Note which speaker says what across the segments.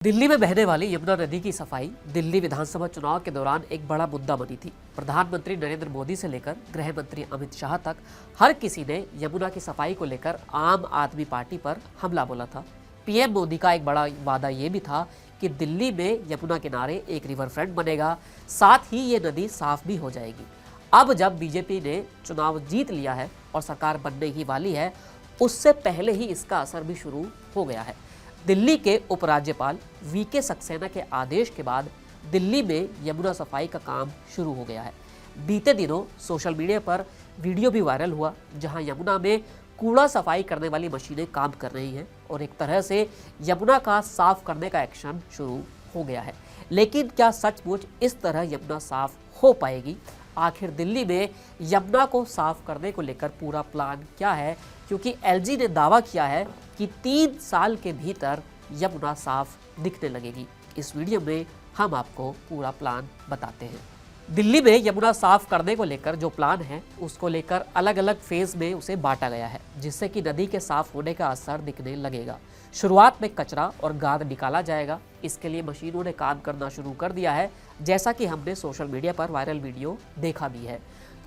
Speaker 1: दिल्ली में बहने वाली यमुना नदी की सफाई दिल्ली विधानसभा चुनाव के दौरान एक बड़ा मुद्दा बनी थी। प्रधानमंत्री नरेंद्र मोदी से लेकर गृह मंत्री अमित शाह तक हर किसी ने यमुना की सफाई को लेकर आम आदमी पार्टी पर हमला बोला था। पीएम मोदी का एक बड़ा वादा ये भी था कि दिल्ली में यमुना किनारे एक रिवर फ्रंट बनेगा, साथ ही ये नदी साफ भी हो जाएगी। अब जब बीजेपी ने चुनाव जीत लिया है और सरकार बनने ही वाली है, उससे पहले ही इसका असर भी शुरू हो गया है। दिल्ली के उपराज्यपाल वीके सक्सेना के आदेश के बाद दिल्ली में यमुना सफाई का काम शुरू हो गया है। बीते दिनों सोशल मीडिया पर वीडियो भी वायरल हुआ, जहां यमुना में कूड़ा सफाई करने वाली मशीनें काम कर रही हैं और एक तरह से यमुना का साफ करने का एक्शन शुरू हो गया है। लेकिन क्या सचमुच इस तरह यमुना साफ हो पाएगी? आखिर दिल्ली में यमुना को साफ करने को लेकर पूरा प्लान क्या है? क्योंकि एलजी ने दावा किया है कि 3 साल के भीतर यमुना साफ दिखने लगेगी। इस वीडियो में हम आपको पूरा प्लान बताते हैं। दिल्ली में यमुना साफ करने को लेकर जो प्लान है, उसको लेकर अलग अलग फेज में उसे बांटा गया है, जिससे कि नदी के साफ होने का असर दिखने लगेगा। शुरुआत में कचरा और गाद निकाला जाएगा। इसके लिए मशीनों ने काम करना शुरू कर दिया है, जैसा कि हमने सोशल मीडिया पर वायरल वीडियो देखा भी है।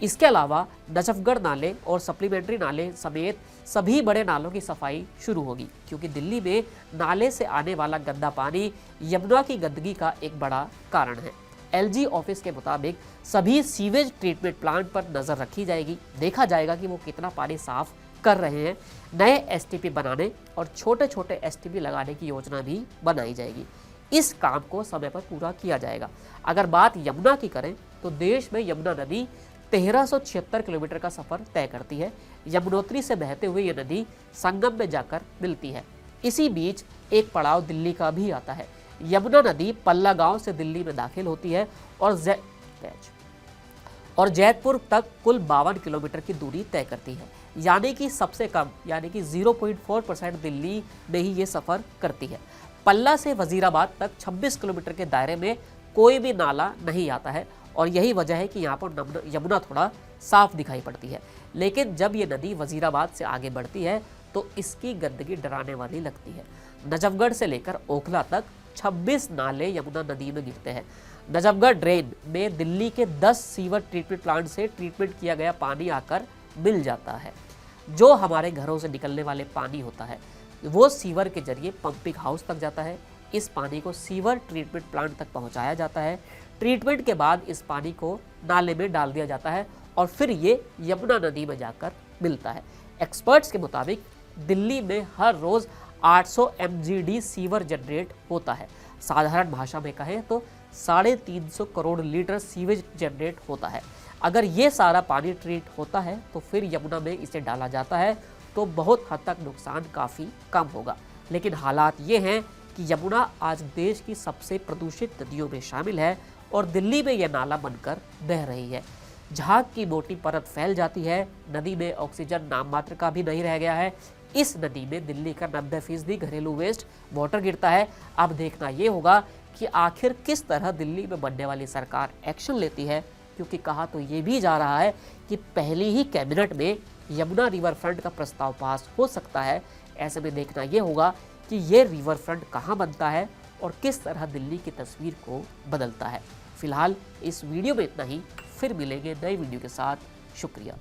Speaker 1: इसके अलावा नजफगढ़ नाले और सप्लीमेंट्री नाले समेत सभी बड़े नालों की सफाई शुरू होगी, क्योंकि दिल्ली में नाले से आने वाला गंदा पानी यमुना की गंदगी का एक बड़ा कारण है। एलजी ऑफिस के मुताबिक सभी सीवेज ट्रीटमेंट प्लांट पर नजर रखी जाएगी। देखा जाएगा कि वो कितना पानी साफ कर रहे हैं। नए एसटीपी बनाने और छोटे छोटे एसटीपी लगाने की योजना भी बनाई जाएगी। इस काम को समय पर पूरा किया जाएगा। अगर बात यमुना की करें तो देश में यमुना नदी 1376 किलोमीटर का सफर तय करती है। यमुनोत्री से बहते हुए ये नदी संगम में जाकर मिलती है। इसी बीच एक पड़ाव दिल्ली का भी आता है। यमुना नदी पल्ला गांव से दिल्ली में दाखिल होती है और जैतपुर तक कुल 52 किलोमीटर की दूरी तय करती है, यानी कि सबसे कम यानी कि 0.4% दिल्ली में ही ये सफर करती है। पल्ला से वजीराबाद तक 26 किलोमीटर के दायरे में कोई भी नाला नहीं आता है और यही वजह है कि यहाँ पर यमुना थोड़ा साफ दिखाई पड़ती है। लेकिन जब ये नदी वजीराबाद से आगे बढ़ती है तो इसकी गंदगी डराने वाली लगती है। नजफगढ़ से लेकर ओखला तक 26 नाले यमुना नदी में गिरते हैं। नजफगढ़ ड्रेन में दिल्ली के 10 सीवर ट्रीटमेंट प्लांट से ट्रीटमेंट किया गया पानी आकर मिल जाता है। जो हमारे घरों से निकलने वाले पानी होता है, वो सीवर के जरिए पंपिंग हाउस तक जाता है। इस पानी को सीवर ट्रीटमेंट प्लांट तक पहुंचाया जाता है। ट्रीटमेंट के बाद इस पानी को नाले में डाल दिया जाता है और फिर ये यमुना नदी में जाकर मिलता है। एक्सपर्ट्स के मुताबिक दिल्ली में हर रोज 800 MGD सीवर जनरेट होता है। साधारण भाषा में कहें तो 350 करोड़ लीटर सीवेज जनरेट होता है। अगर ये सारा पानी ट्रीट होता है तो फिर यमुना में इसे डाला जाता है तो बहुत हद तक नुकसान काफ़ी कम होगा। लेकिन हालात ये हैं कि यमुना आज देश की सबसे प्रदूषित नदियों में शामिल है और दिल्ली में यह नाला बनकर बह रही है। झाग की मोटी परत फैल जाती है। नदी में ऑक्सीजन नाम मात्र का भी नहीं रह गया है। इस नदी में दिल्ली का 90% घरेलू वेस्ट वाटर गिरता है। अब देखना ये होगा कि आखिर किस तरह दिल्ली में बनने वाली सरकार एक्शन लेती है, क्योंकि कहा तो ये भी जा रहा है कि पहली ही कैबिनेट में यमुना रिवर फ्रंट का प्रस्ताव पास हो सकता है। ऐसे में देखना ये होगा कि ये रिवर फ्रंट कहाँ बनता है और किस तरह दिल्ली की तस्वीर को बदलता है। फिलहाल इस वीडियो में इतना ही। फिर मिलेंगे नई वीडियो के साथ। शुक्रिया।